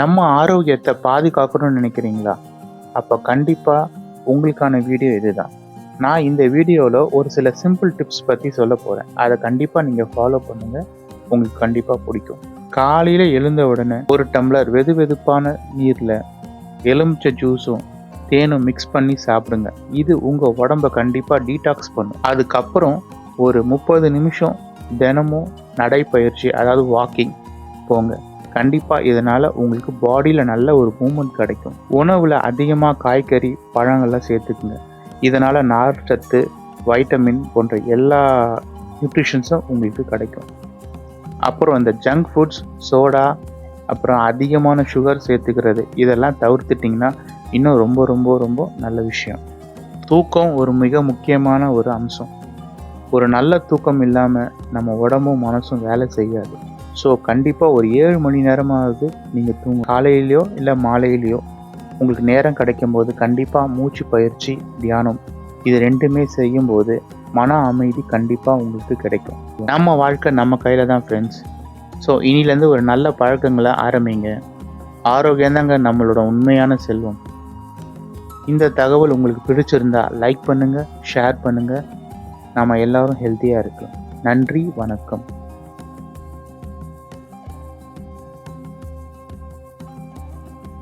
நம்ம ஆரோக்கியத்தை பாதுகாக்கணும்னு நினைக்கிறீங்களா? அப்போ கண்டிப்பாக உங்களுக்கான வீடியோ இதுதான். நான் இந்த வீடியோவில் ஒரு சில சிம்பிள் டிப்ஸ் பற்றி சொல்ல போகிறேன். அதை கண்டிப்பாக நீங்கள் ஃபாலோ பண்ணுங்கள். உங்களுக்கு கண்டிப்பாக பிடிக்கும். காலையில் எழுந்த உடனே ஒரு டம்ளர் வெது வெதுப்பான நீரில் எலுமிச்சை ஜூஸும் தேனும் மிக்ஸ் பண்ணி சாப்பிடுங்க. இது உங்கள் உடம்பை கண்டிப்பாக டீடாக்ஸ் பண்ணும். அதுக்கப்புறம் ஒரு 30 நிமிஷம் தினமும் நடைப்பயிற்சி, அதாவது வாக்கிங் போங்க. கண்டிப்பாக இதனால் உங்களுக்கு பாடியில் நல்ல ஒரு மூமெண்ட் கிடைக்கும். உணவில் அதிகமாக காய்கறி பழங்கள்லாம் சேர்த்துக்குங்க. இதனால் நார்ச்சத்து, வைட்டமின் போன்ற எல்லா நியூட்ரிஷன்ஸும் உங்களுக்கு கிடைக்கும். அப்புறம் இந்த ஜங்க் ஃபுட்ஸ், சோடா, அப்புறம் அதிகமான சுகர் சேர்த்துக்கிறது இதெல்லாம் தவிர்த்துட்டிங்கன்னா இன்னும் ரொம்ப ரொம்ப ரொம்ப நல்ல விஷயம். தூக்கம் ஒரு மிக முக்கியமான ஒரு அம்சம். ஒரு நல்ல தூக்கம் இல்லாமல் நம்ம உடம்பும் மனசும் வேலை செய்யாது. ஸோ கண்டிப்பாக ஒரு 7 மணி நேரமாவது நீங்கள் காலையிலையோ இல்லை மாலையிலையோ உங்களுக்கு நேரம் கிடைக்கும் போது கண்டிப்பாக மூச்சு பயிற்சி, தியானம் இது ரெண்டுமே செய்யும்போது மன அமைதி கண்டிப்பாக உங்களுக்கு கிடைக்கும். நம்ம வாழ்க்கை நம்ம கையில் தான் ஃப்ரெண்ட்ஸ். ஸோ இனிலேருந்து ஒரு நல்ல பழக்கங்களை ஆரம்பிங்க. ஆரோக்கியம்தாங்க நம்மளோட உண்மையான செல்வம். இந்த தகவல் உங்களுக்கு பிடிச்சிருந்தா லைக் பண்ணுங்கள், ஷேர் பண்ணுங்கள். நம்ம எல்லாரும் ஹெல்த்தியாக இருக்கோம். நன்றி, வணக்கம்.